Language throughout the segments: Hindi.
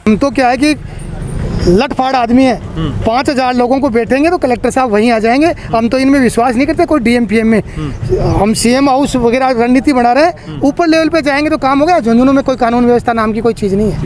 हम तो क्या है कि लटफाड़ आदमी है, 5,000 लोगों को बैठेंगे तो कलेक्टर साहब वहीं आ जाएंगे। हम तो इनमें विश्वास नहीं करते कोई डीएम पीएम में। हम सीएम हाउस वगैरह रणनीति बना रहे हैं, ऊपर लेवल पे जाएंगे तो काम हो गया। झुंझुनू में कोई कानून व्यवस्था नाम की कोई चीज़ नहीं है।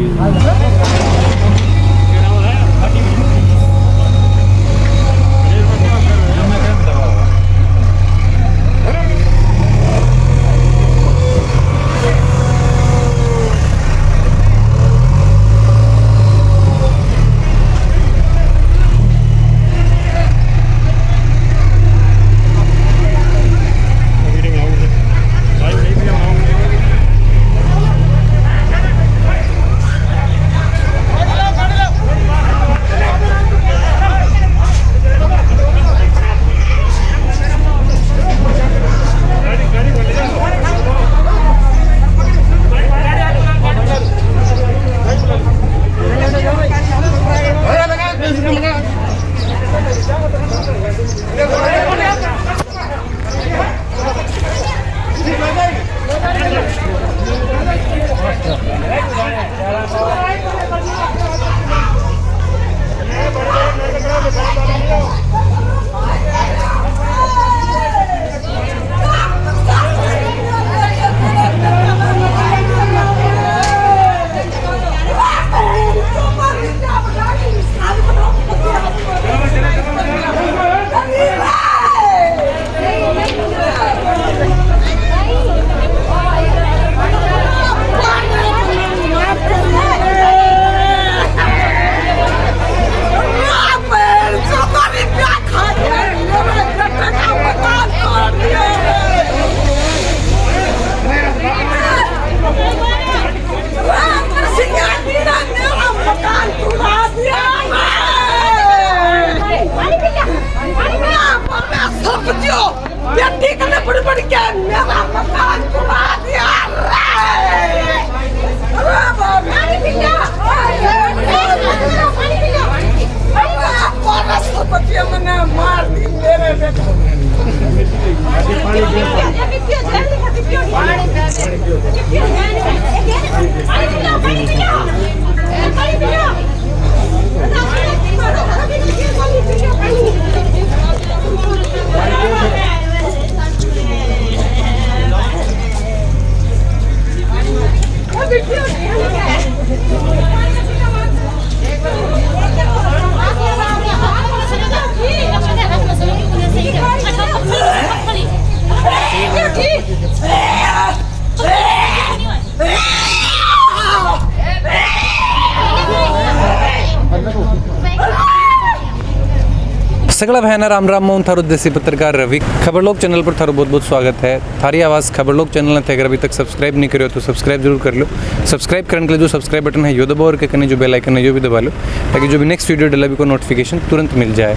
सगळा भयाना राम राम मोहन थारो देसी पत्रकार रवि खबरलोक चैनल पर थारो बहुत बहुत स्वागत है। थारी आवाज़ खबरलोक चैनल ने अगर अभी तक सब्सक्राइब नहीं करो तो सब्सक्राइब जरूर कर लो। सब्सक्राइब करने के लिए जो सब्सक्राइब बटन है यो दबाओ और कहीं जो बेल आइकन है यो भी दबा लो ताकि जो भी नेक्स्ट वीडियो डला भी को नोटिफिकेशन तुरंत मिल जाए।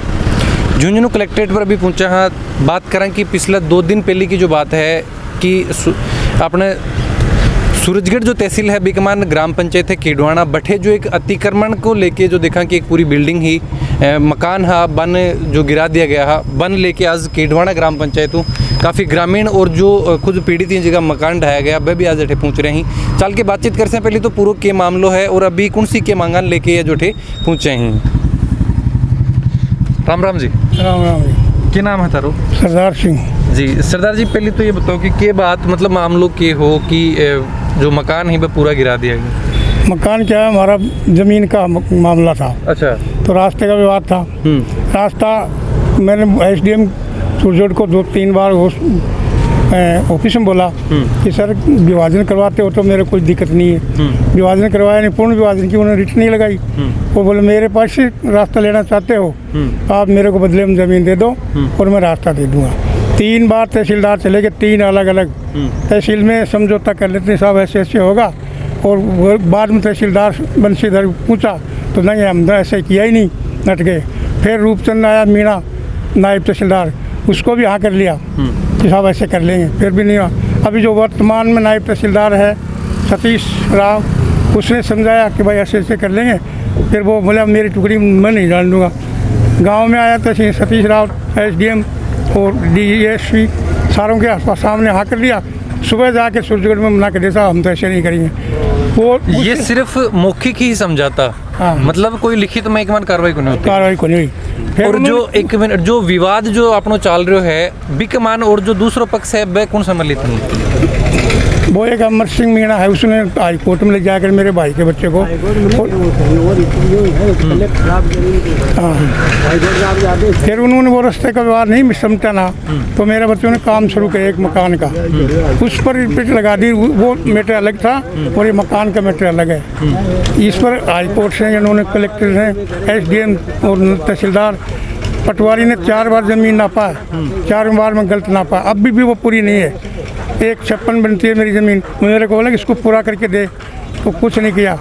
झुंझुनू कलेक्ट्रेट पर अभी पहुँचा हाँ। बात करें कि पिछला 2 दिन पहले की जो बात है कि अपने सूरजगढ़ जो तहसील है बीकमान ग्राम पंचायत है कीडवाना बठे जो एक अतिक्रमण को लेके जो देखा कि एक पूरी बिल्डिंग ही मकान हा बन जो गिरा दिया गया हा बन लेके आज कीडवाना ग्राम पंचायत हूँ काफ़ी ग्रामीण और जो खुद पीड़ित हैं जगह मकान ढाया गया वह भी आज अठे पहुँच रहे हैं। चल के बातचीत करते हैं पहले तो पूर्व के मामलों है और अभी कौन सी के मांगान लेके ये जो ठे पहुँचे हैं। राम राम जी। राम राम जी। क्या नाम है तारो? सरदार सिंह जी। सरदार जी पहले तो ये बताओ कि क्या बात मतलब मामलों के हो कि जो मकान है वह पूरा गिरा दिया गया? मकान क्या है, हमारा ज़मीन का मामला था। अच्छा। तो रास्ते का विवाद था। रास्ता मैंने एसडीएम सूरजगढ़ को 2-3 बार ऑफिस में बोला कि सर विभाजन करवाते हो तो मेरे कोई दिक्कत नहीं है। विभाजन करवाया नहीं, पूर्ण विभाजन की उन्होंने रिट नहीं लगाई। वो बोले मेरे पास से रास्ता लेना चाहते हो आप मेरे को बदले में ज़मीन दे दो और मैं रास्ता दे दूँगा। 3 बार तहसीलदार चले गए, 3 अलग अलग तहसील में समझौता कर लेते साहब ऐसे ऐसे होगा। और बाद में तहसीलदार बंशीधर पूछा तो नहीं हमने ऐसे किया ही नहीं, नट गए। फिर रूपचंद आया मीणा नायब तहसीलदार, उसको भी हाँ कर लिया कि साहब ऐसे कर लेंगे, फिर भी नहीं हुआ। अभी जो वर्तमान में नायब तहसीलदार है सतीश राव, उसने समझाया कि भाई ऐसे ऐसे कर लेंगे। फिर वो बोला मेरी टुकड़ी मैं नहीं जान दूँगा। गाँव में आया तो सतीश राव एसडीएम और डीएसपी सारों के आसपास सामने हाँ कर दिया, सुबह जाके सूरजगढ़ में मना कर दिया साहब हम तो ऐसे नहीं करेंगे। वो ये सिर्फ मौखिक ही समझाता, हाँ। मतलब कोई लिखित महकमान कार्रवाई को नहीं होती। कार्रवाई को नहीं हुई। फिर और जो उन्होंने- एक मिनट जो विवाद जो आपनो चाल रहे है बिकमान और जो दूसरो पक्ष है वह कौन सम्मिलित नहीं? वो एक अमर सिंह मीणा है, उसने हाई कोर्ट में ले जाकर मेरे भाई के बच्चे को फिर उन्होंने वो रास्ते का व्यवहार नहीं समझा ना, तो मेरे बच्चों ने काम शुरू किया एक मकान का, उस पर रिपीट लगा दी। वो मैटर अलग था और ये मकान का मैटर अलग है। इस पर हाई कोर्ट से इन्होंने कलेक्टर ने SDM और तहसीलदार पटवारी ने 4 बार ज़मीन नापा, 4 बार में गलत नापा, अभी भी वो पूरी नहीं है। 156 बनती है मेरी ज़मीन, मेरे को बोला कि इसको पूरा करके दे, तो कुछ नहीं किया।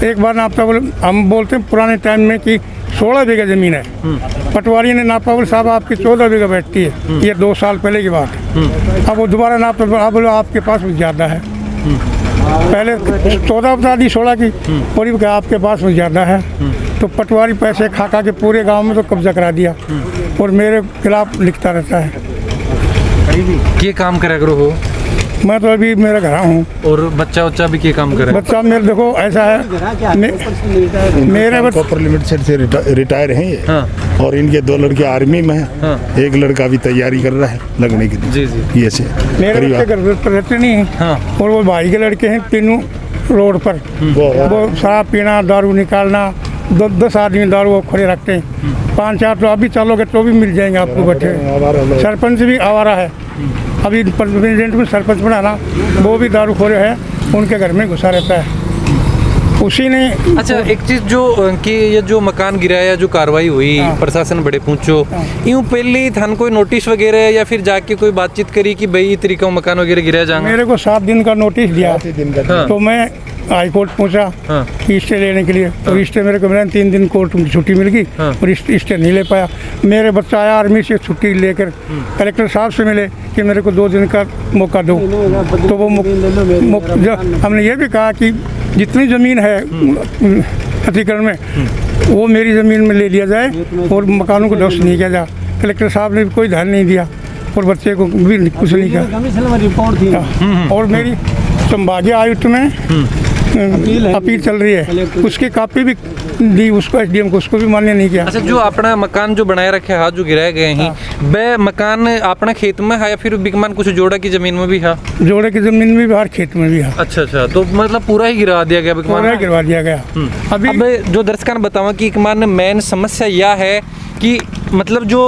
एक बार नापता, बोले हम बोलते हैं पुराने टाइम में कि 16 बीघा ज़मीन है, पटवारी ने नापा, बोले साहब आपकी 14 बीघा बैठती है, ये 2 साल पहले की बात है। अब वो दोबारा नापता, आप बोले आपके पास ज़्यादा है, पहले 14 बता दी 16 की, और ये कहा आपके पास में ज़्यादा है। तो पटवारी पैसे खा के पूरे गांव में तो कब्जा करा दिया और मेरे खिलाफ लिखता रहता है। ये काम करे करो हो, मैं तो अभी मेरा घर हूँ और बच्चा भी के काम करे। बच्चा मेरे देखो ऐसा है, मेरे बच्चे कॉपर लिमिटेड से रिटायर हैं ये, हाँ। और इनके 2 लड़के आर्मी में हैं, हाँ। एक लड़का अभी तैयारी कर रहा है लगने की। जी जी। ये से मेरे बच्चे परिवार घर पर रहते नहीं हैं, हाँ। और वो भाई के लड़के हैं तीनों रोड पर, वो शराब पीना, दारू निकालना, 10 आदमी दारू वो खड़े रखते हैं, 5-4 तो अभी चलोगे तो भी मिल जाएंगे आपको बच्चे। सरपंच भी आवारा है, अभी प्रेसिडेंट में सरपंच बना ना, वो भी दारू खोरे है, उनके घर में घुसा रहता है, उसी ने। अच्छा एक चीज जो कि ये जो मकान गिराया जो कार्रवाई हुई, हाँ। प्रशासन बड़े पूछो यूं पहले थान कोई नोटिस वगैरह या फिर जाके कोई बातचीत करी कि भाई तरीका मकान वगैरह गिराया जाएगा? मेरे को 7 दिन का नोटिस दिया, हाँ। तो मैं हाई कोर्ट पहुंचा हाँ। स्टे लेने के लिए, और स्टे मेरे को मिला 3 दिन कोर्ट में छुट्टी मिल गई, हाँ। और स्टे नहीं ले पाया। मेरे बच्चा आया आर्मी से छुट्टी लेकर, कलेक्टर साहब से मिले कि मेरे को 2 दिन का मौका दो, तो वो हमने ये भी कहा कि जितनी ज़मीन है अतिक्रमण में वो मेरी ज़मीन में ले लिया जाए और मकानों को ध्वस्त नहीं किया जाए। कलेक्टर साहब ने भी कोई ध्यान नहीं दिया और बच्चे को भी कुछ नहीं किया। और मेरी संभागीय आयुक्त में अपील चल रही है, उसकी कापी भी दी उसको SDM को, उसको भी मान्य नहीं किया। अच्छा जो अपना मकान जो बनाए रखे है जो गिराए गए हैं, वह मकान अपना खेत में है या फिर बिकमान कुछ जोड़ा की जमीन में भी है? जोड़े की जमीन में भी, हर खेत में भी है। अच्छा अच्छा, तो मतलब पूरा ही गिरा दिया गया बिकमान? पूरा गिरवा दिया गया। अभी अब जो दर्शकों ने बतावा कि बिकमान मेन समस्या यह है कि मतलब जो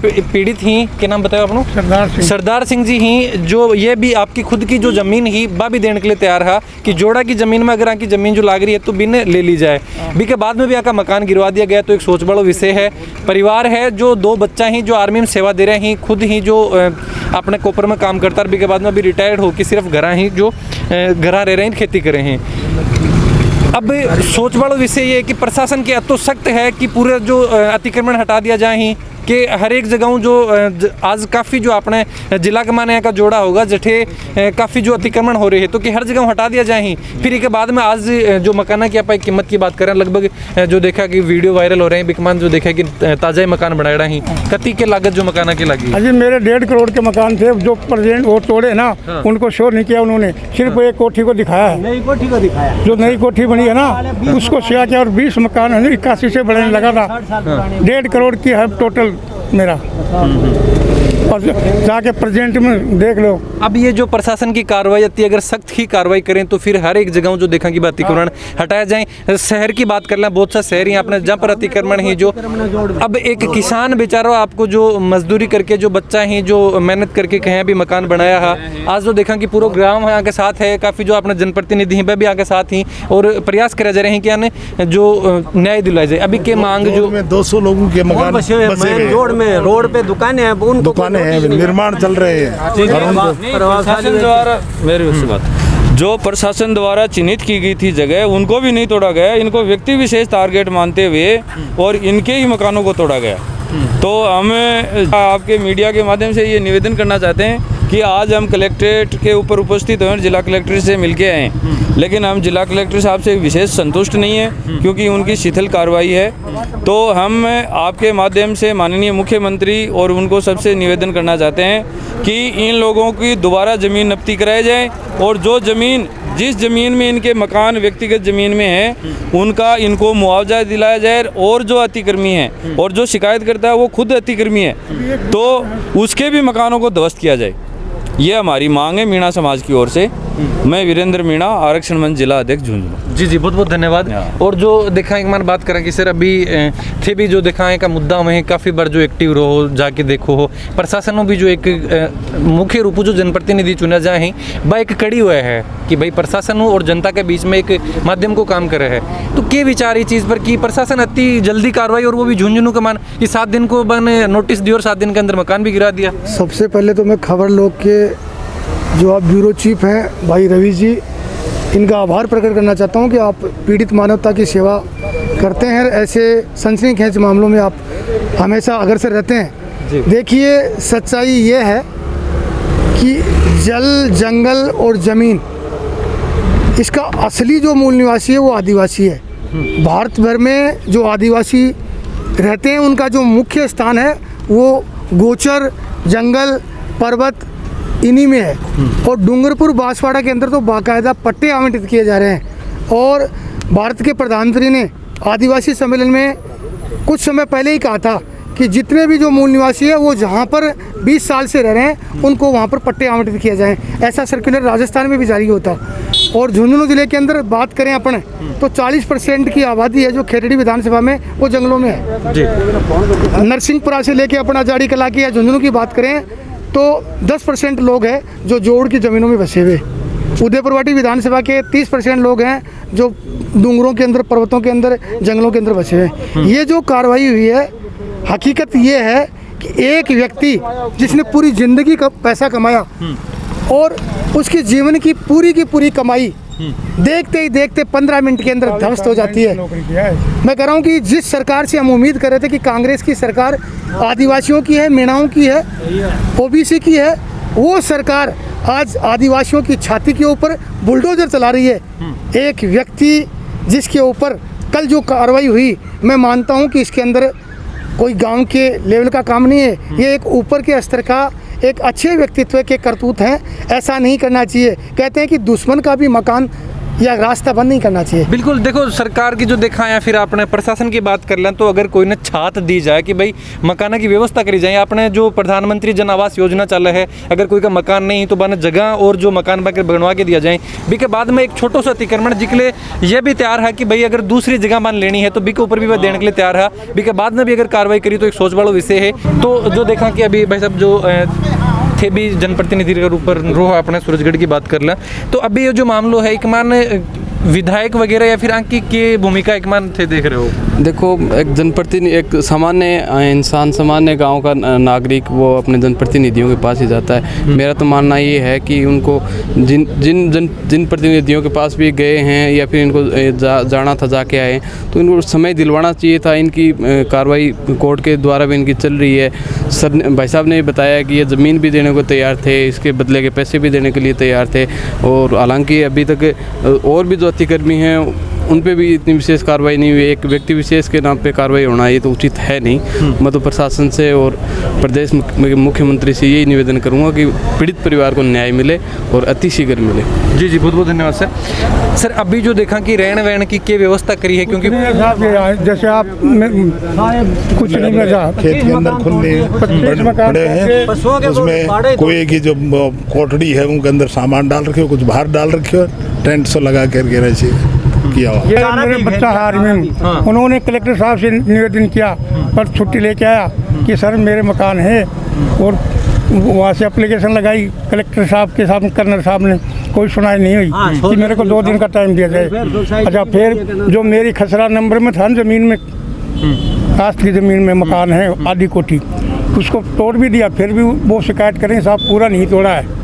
पीड़ित ही के नाम बताया आपने? सरदार सिंह जी ही, जो ये भी आपकी खुद की जो जमीन ही बा भी देने के लिए तैयार है कि जोड़ा की जमीन में अगर आपकी जमीन जो लाग रही है तो बिन ले ली जाए। भी के बाद में भी आपका मकान गिरवा दिया गया, तो एक सोच बड़ो विषय है। परिवार है जो 2 बच्चा ही जो आर्मी में सेवा दे रहे हैं, खुद ही जो अपने कोपर में काम करता है, भी के बाद में अभी रिटायर्ड होकर सिर्फ घरा ही जो घरा रह रहे हैं, खेती कर रहे हैं। अब सोच वाला विषय ये है कि प्रशासन के तो सख्त है कि पूरे जो अतिक्रमण हटा दिया जाए ही कि हर एक जगह जो आज काफ़ी जो अपने जिला के माने का जोड़ा होगा जठे काफ़ी जो अतिक्रमण हो रहे हैं, तो कि हर जगह हटा दिया जाए ही। फिर इसके बाद में आज जो मकाना की आप कीमत की बात करें, लगभग जो देखा कि वीडियो वायरल हो रहे हैं, बिकमान जो देखा कि ताज़ा ही मकान बनाया रहा ही, कति के लागत जो मकाना की लगी? अजी मेरे 1.5 करोड़ के मकान थे, जो प्रेसिडेंट वो तोड़े ना, उनको शोर नहीं किया उन्होंने, सिर्फ एक कोठी को दिखाया है, नई कोठी को दिखाया, जो नई कोठी बनी है ना उसको शेयर किया, और 20 मकान है 81 से बढ़ने लगा था। 1.5 करोड़ की है टोटल मेरा, और जाके प्रेजेंट में देख लो। अब ये जो प्रशासन की कार्रवाई आती है, अगर सख्त ही कार्रवाई करें तो फिर हर एक जगह जो देखा कि अतिक्रमण हटाया जाए। शहर की बात कर लें, बहुत सा शहर यहाँ अपने जहाँ पर अतिक्रमण ही जो, अब एक किसान बेचारा आपको जो मजदूरी करके जो बच्चा ही जो मेहनत करके कहीं भी मकान बनाया है, आज जो देखा कि पूरा ग्राम यहाँ के साथ है, काफ़ी जो अपने जनप्रतिनिधि हैं वह भी आगे साथ ही, और प्रयास करे जा रहे हैं कि यानी जो न्याय दिलाया जाए। अभी के मांग जो 200 लोगों के मकान बसे हुए बसे मेन हुए रोड में, रोड पे दुकानें हैं, उनको दुकानें हैं, निर्माण चल रहे हैं। प्रशासन द्वारा मेरी उससे बात, जो प्रशासन द्वारा चिन्हित की गई थी जगह उनको भी नहीं तोड़ा गया, इनको व्यक्ति विशेष टारगेट मानते हुए और इनके ही मकानों को तोड़ा गया। तो हमें आपके मीडिया के माध्यम से ये निवेदन करना चाहते हैं कि आज हम कलेक्ट्रेट के ऊपर उपस्थित हैं, जिला कलेक्टर से मिलके आए हैं, लेकिन हम जिला कलेक्टर साहब से विशेष संतुष्ट नहीं है क्योंकि उनकी शिथिल कार्रवाई है। तो हम आपके माध्यम से माननीय मुख्यमंत्री और उनको सबसे निवेदन करना चाहते हैं कि इन लोगों की दोबारा ज़मीन नब्ती कराई जाए और जो ज़मीन जिस ज़मीन में इनके मकान व्यक्तिगत ज़मीन में है उनका इनको मुआवजा दिलाया जाए और जो अतिक्रमी है और जो शिकायत करता है वो खुद अतिक्रमी है तो उसके भी मकानों को ध्वस्त किया जाए। ये हमारी मांग है मीणा समाज की ओर से। मैं वीरेंद्र मीणा, आरक्षण मंच जिला अध्यक्ष झुंझुनू। जी जी, बहुत बहुत धन्यवाद। और जो दिखाएं एक बार बात करें कि सर अभी थे भी जो दिखाएं का मुद्दा में काफ़ी बार जो एक्टिव रहो जाके देखो हो प्रशासन भी जो एक मुख्य रूप जो जनप्रतिनिधि चुना जाए हैं वह एक कड़ी हुआ है कि भाई प्रशासन और जनता के बीच में एक माध्यम को काम करे है। तो क्या विचार ये चीज़ पर कि प्रशासन अति जल्दी कार्रवाई और वो भी झुंझुनू का मान कि 7 दिन को मैंने नोटिस दी और 7 दिन के अंदर मकान भी गिरा दिया। सबसे पहले तो मैं खबर लोग के जो आप ब्यूरो चीफ हैं भाई रवि जी, इनका आभार प्रकट करना चाहता हूं कि आप पीड़ित मानवता की सेवा करते हैं। ऐसे सनसनीखेज मामलों में आप हमेशा अग्रसर रहते हैं। देखिए, सच्चाई ये है कि जल, जंगल और ज़मीन, इसका असली जो मूल निवासी है वो आदिवासी है। भारत भर में जो आदिवासी रहते हैं उनका जो मुख्य स्थान है वो गोचर, जंगल, पर्वत इन्हीं में है। और डूंगरपुर बांसवाड़ा के अंदर तो बाकायदा पट्टे आवंटित किए जा रहे हैं। और भारत के प्रधानमंत्री ने आदिवासी सम्मेलन में कुछ समय पहले ही कहा था कि जितने भी जो मूल निवासी है वो जहाँ पर 20 साल से रह रहे हैं उनको वहाँ पर पट्टे आवंटित किए जाएं। ऐसा सर्कुलर राजस्थान में भी जारी होता। और झुंझुनू जिले के अंदर बात करें अपन तो 40% की आबादी है जो खेतड़ी विधानसभा में वो जंगलों में है। नरसिंहपुरा से लेके अपना जाड़ी कला की या झुंझुनू की बात करें तो 10% लोग हैं जो जोड़ की ज़मीनों में बसे हुए। उदयपुरवाटी विधानसभा के 30% लोग हैं जो डूंगरों के अंदर, पर्वतों के अंदर, जंगलों के अंदर बसे हुए। ये जो कार्रवाई हुई है, हकीकत ये है कि एक व्यक्ति जिसने पूरी ज़िंदगी का पैसा कमाया और उसके जीवन की पूरी कमाई देखते ही देखते 15 मिनट के अंदर ध्वस्त हो जाती है। मैं कह रहा हूँ कि जिस सरकार से हम उम्मीद कर रहे थे कि कांग्रेस की सरकार आदिवासियों की है, मीणाओं की है, ओबीसी की है, वो सरकार आज आदिवासियों की छाती के ऊपर बुलडोजर चला रही है। एक व्यक्ति जिसके ऊपर कल जो कार्रवाई हुई, मैं मानता हूँ कि इसके अंदर कोई गांव के लेवल का काम नहीं है, ये एक ऊपर के स्तर का एक अच्छे व्यक्तित्व के करतूत हैं। ऐसा नहीं करना चाहिए। कहते हैं कि दुश्मन का भी मकान या रास्ता बंद नहीं करना चाहिए। बिल्कुल, देखो सरकार की जो देखा है, फिर आपने प्रशासन की बात कर लें तो अगर कोई ने छात दी जाए कि भाई मकान की व्यवस्था करी जाए, आपने जो प्रधानमंत्री जन आवास योजना चल है, अगर कोई का मकान नहीं तो बने जगह और जो मकान बनवा के दिया जाए। बी के बाद में एक छोटो सा अतिक्रमण जिसके ये भी तैयार है कि भाई अगर दूसरी जगह मान लेनी है तो बी के ऊपर भी वह देने के लिए तैयार है। बी के बाद में भी अगर कार्रवाई करी तो एक सोच वाला विषय है। तो जो देखा कि अभी भाई साहब जो थे भी जनप्रतिनिधि के ऊपर रोह अपने सूरजगढ़ की बात कर लें तो अभी ये जो मामलो है एक मान विधायक वगैरह या फिर आंकी की भूमिका एक मान थे देख रहे हो? देखो, एक जनप्रतिनिधि, एक सामान्य इंसान, सामान्य गांव का नागरिक वो अपने जनप्रतिनिधियों के पास ही जाता है। मेरा तो मानना ये है कि उनको जिन प्रतिनिधियों के पास भी गए हैं या फिर इनको जाना था, जाके आए, तो इनको समय दिलवाना चाहिए था। इनकी कार्रवाई कोर्ट के द्वारा भी इनकी चल रही है। सर भाई साहब ने बताया कि ये ज़मीन भी देने को तैयार थे, इसके बदले के पैसे भी देने के लिए तैयार थे। और हालांकि अभी तक और भी जो अतिक्रमी हैं उन पे भी इतनी विशेष कार्रवाई नहीं हुई। एक व्यक्ति विशेष के नाम पे कार्रवाई होना ये तो उचित है नहीं। मैं तो प्रशासन से और प्रदेश मुख्यमंत्री से यही निवेदन करूंगा कि पीड़ित परिवार को न्याय मिले और अतिशीघ्र मिले। जी जी, बहुत बहुत धन्यवाद सर। सर अभी जो देखा कि रहन वहन की क्या व्यवस्था करी है, क्योंकि जैसे आप कुछ नहीं मिला, खेत के अंदर खुले पड़े हैं, उसमें कोई की जो कोठड़ी है उनके अंदर सामान डाल रखे हो, कुछ बाहर डाल रखे हो, टेंट से लगा करके रहे किया हुआ। ये मेरे बच्चा है आर्मी में, उन्होंने कलेक्टर साहब से निवेदन किया पर छुट्टी लेके आया कि सर मेरे मकान है, और वहाँ से एप्लीकेशन लगाई कलेक्टर साहब के साथ, कर्नल साहब ने कोई सुनाई नहीं हुई कि मेरे को 2 दिन का टाइम दिया जाए। अच्छा, फिर जो मेरी खसरा नंबर में था ज़मीन में, कास्ट की ज़मीन में मकान है आधी कोठी, उसको तोड़ भी दिया, फिर भी वो शिकायत करें साहब पूरा नहीं तोड़ा है।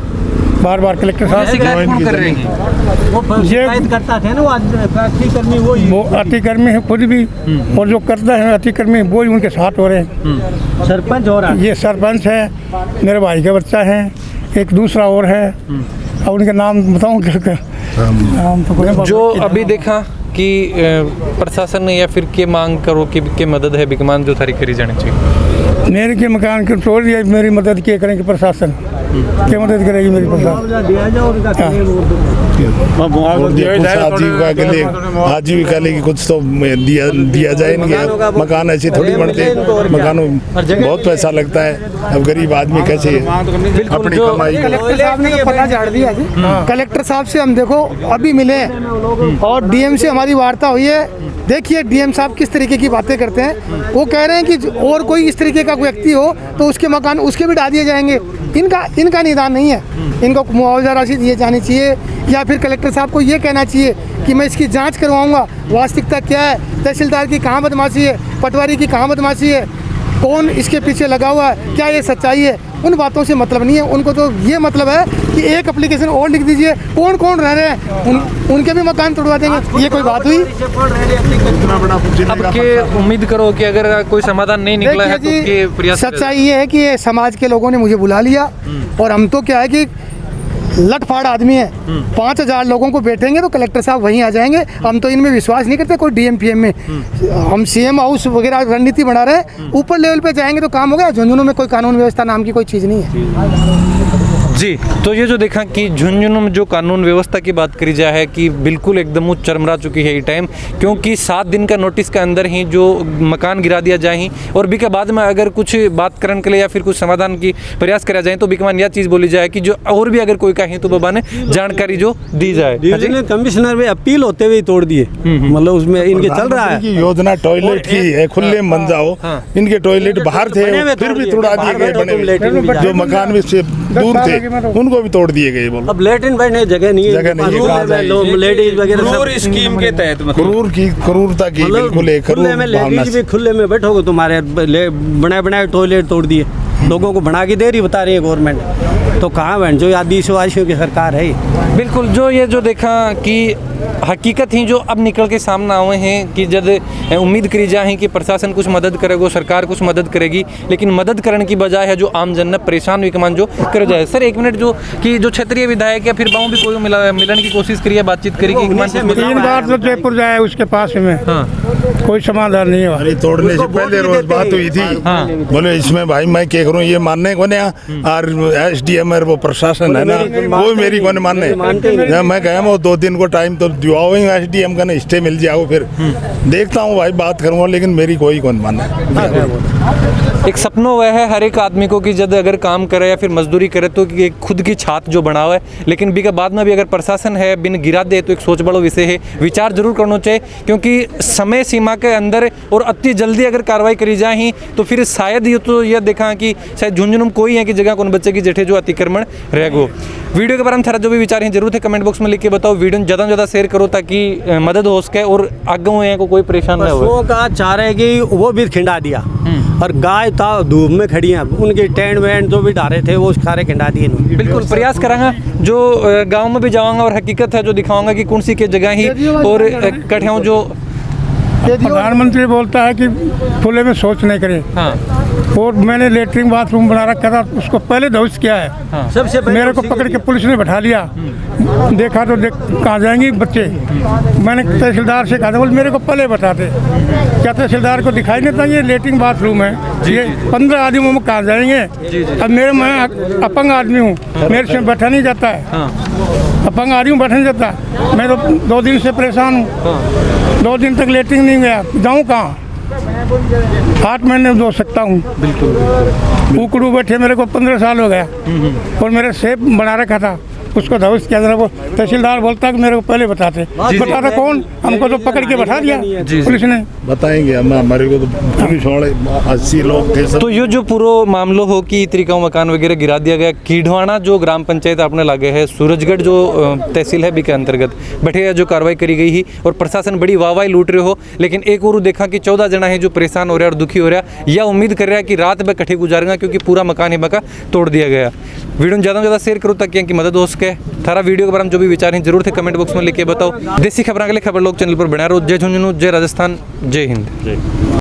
बार बार कलेक्टर साहब शिकायत कौन कर रहे हैं? वो शिकायत करता थे ना, वो अतिक्रमी है खुद भी, और जो करता है अतिक्रमी वो ही उनके साथ हो रहे हैं। सरपंच हो रहा है, ये सरपंच है, मेरे भाई का बच्चा है, एक दूसरा और है, अब उनके नाम बताऊँ क्या? नाम तो कोई जो अभी देखा कि प्रशासन ने या फिर के मांग करो कि के मदद है बिकमान जो थारी करी जानी चाहिए। मेरे के मकान के तोड़ दिया, मेरी मदद क्या करेंगे प्रशासन? क्या मदद करेगी मेरी प्रशासन? दिया जाए और उनका आजीविका के लिए, आजीविका के लिए कुछ तो दिया जाए इनके। मकान ऐसे थोड़ी बनते, मकानों बहुत पैसा लगता है, अब गरीब आदमी कैसे अपनी कमाई। कलेक्टर साहब ने तो पता झाड़ दिया जी। कलेक्टर साहब से हम देखो अभी मिले हैं और डीएम से हमारी वार्ता हुई है। देखिए डीएम साहब किस तरीके की बातें करते हैं। वो कह रहे हैं कि और कोई इस तरीके का व्यक्ति हो तो उसके मकान उसके भी ढा दिए जाएंगे। इनका निदान नहीं है। इनको मुआवजा राशि दिए जानी चाहिए या फिर कलेक्टर साहब को ये कहना चाहिए कि मैं इसकी जांच करवाऊंगा, वास्तविकता क्या है, तहसीलदार की कहाँ बदमाशी है, पटवारी की कहाँ बदमाशी है, कौन इसके पीछे लगा हुआ है, क्या ये सच्चाई है। उन बातों से मतलब नहीं है उनको। तो ये मतलब है कि एक एप्लीकेशन और लिख दीजिए, कौन कौन रह रहे हैं उनके भी मकान तोड़वा देंगे। ये कोई बात हुई? अब के उम्मीद करो कि अगर कोई समाधान नहीं निकला है तो के प्रयास। सच्चाई ये है कि ये समाज के लोगों ने मुझे बुला लिया और हम तो क्या है कि लटफाड़ आदमी है। 5000 लोगों को बैठेंगे तो कलेक्टर साहब वहीं आ जाएंगे। हम तो इनमें विश्वास नहीं करते कोई डीएम पीएम में। हम सीएम हाउस वगैरह रणनीति बना रहे हैं, ऊपर लेवल पे जाएंगे तो काम हो गया। झुंझुनू में कोई कानून व्यवस्था नाम की कोई चीज़ नहीं है जी। तो ये जो देखा कि झुंझुनू में जो कानून व्यवस्था की बात करी जाए है कि बिल्कुल एकदम चरमरा चुकी है ये टाइम, क्योंकि 7 दिन का नोटिस के अंदर ही जो मकान गिरा दिया जाए ही और भी के बाद में अगर कुछ बात करने के लिए या फिर कुछ समाधान की प्रयास करा जाए तो बिकमान यह चीज़ बोली जाए कि जो और भी अगर कोई कहीं तो बाबा ने जानकारी जो दी जाए। कमिश्नर में अपील होते हुए तोड़ दिए, मतलब उसमें इनके चल रहा है योजना टॉयलेट की है, खुले में बन जाओ। इनके टॉयलेट बाहर थे फिर भी तोड़ा दिए गए, बने जो मकान में से दूर थे उनको भी तोड़ दिए गए। बोलो अब लेटिन बैठने जगह नहीं है, लेडीज वगैरह स्कीम के तहत क्रूरता की बिल्कुल एक खुले में लेडीज भी खुले में बैठोगे, तुम्हारे बनाए टॉयलेट तोड़ दिए, लोगों को बना के दे रही बता रही है गवर्नमेंट। तो कहाँ बहन जो आदिवासियों की सरकार है। बिल्कुल जो ये जो देखा कि हकीकत ही जो अब निकल के सामने आए हैं कि जब उम्मीद करी जाए कि प्रशासन कुछ मदद करेगा, सरकार कुछ मदद करेगी, लेकिन मदद करने की बजाय है जो आम जन ने परेशान विकमान जो कर जाए। सर एक मिनट, जो कि जो क्षेत्रीय विधायक या फिर गाँव भी कोई मिलने की कोशिश करिए, बातचीत करिए। 3 बार तो जयपुर जाए उसके पास में, कोई समाधान नहीं हुआ। अरे तोड़ने से पहले रोज बात हुई थी। बोले इसमें भाई मैं क्या करूँ, ये मानने को नहीं, और SDM है वो प्रशासन है ना, वो मेरी को मानने। मैं कहा वो 2 दिन को टाइम तो दिवाओ SDM का ना, स्टे मिल जाओ, फिर देखता हूँ भाई बात करूँगा, लेकिन मेरी कोई कौन मानना। एक सपना हुआ है हर एक आदमी को कि जब अगर काम करे या फिर मजदूरी करे तो कि खुद की छात जो बनाओ है, लेकिन भी के बाद में भी अगर प्रशासन है बिन गिरा दे तो एक सोच बड़ो विषय है, विचार जरूर करना चाहिए, क्योंकि समय सीमा के अंदर और अति जल्दी अगर कार्रवाई करी जाए ही तो फिर शायद ये तो यह देखा कि शायद झुंझुनू में कोई है कि जगह कौन बच्चे की जेठे जो अतिक्रमण रहेगो। वीडियो के बारे में थारा जो भी विचार है जरूर है कमेंट बॉक्स में लिख के बताओ। वीडियो ज़्यादा से ज़्यादा शेयर करो ताकि मदद हो सके और आगे हुए को कोई परेशान ना हो। का चारे की वो भी खिंडा दिया और गाय था धूप में खड़ी हैं, उनके टेंट वेंट जो भी डाले थे वो सारे खिंडा दिए। बिल्कुल प्रयास करांगा, जो गांव में भी जाऊंगा और हकीकत है जो दिखाऊंगा कि कौन सी के जगह ही और कठियाँ जो प्रधानमंत्री बोलता है कि खुले में शौच नहीं करे। और मैंने लेटरिन बाथरूम बना रखा था, उसको पहले ध्वस्त किया है। सबसे मेरे को पकड़ के पुलिस ने बैठा लिया, देखा तो देख कहाँ जाएंगे बच्चे। मैंने तहसीलदार से कहा था, बोले मेरे को पहले बताते। क्या तहसीलदार को दिखाई नहीं था ये लेटरिन बाथरूम है, ये 15 आदमियों में कहाँ जाएंगे। अब मैं अपंग आदमी हूँ, मेरे से बैठा नहीं जाता है, अपंग आदमी हूँ, बैठा नहीं जाता। मैं तो 2 दिन से परेशान हूँ, 2 दिन तक लेटरिन नहीं गया, जाऊँ कहाँ। 8 महीने धो सकता हूँ। बिल्कुल उकड़ू बैठे मेरे को 15 साल हो गया और मेरे सेब बना रखा था, उसको ध्वस्त किया। वो तहसीलदार बोलता कि मेरे को पहले बताते कौन, हमको तो पकड़ के बैठा दिया पुलिस ने। बताएंगे हमारे को तो पुलिस वाले 80 लोग थे। तो ये जो पूरा मामला हो कि तरीका मकान वगैरह गिरा दिया गया, कीढ़वाना जो ग्राम पंचायत आपने लागे है, सूरजगढ़ जो तहसील है भी के अंतर्गत बैठे जो कार्रवाई करी गई ही और प्रशासन बड़ी वाहवाही लूट रहे हो, लेकिन एक और देखा कि 14 जना है जो परेशान हो रहा है और दुखी हो रहा है, या उम्मीद कर रहा है कि रात में कठे गुजारेगा क्योंकि पूरा मकान ही मका तोड़ दिया गया। वीडियो ज़्यादा से ज़्यादा शेयर करो ताकि इनकी मदद हो सके। थारा वीडियो के बारे में जो भी विचार हैं जरूर थे कमेंट बॉक्स में लिख के बताओ। देसी खबरों के लिए खबर लोग चैनल पर बना रहो। जय झुंझुनू, जय राजस्थान, जय हिंद।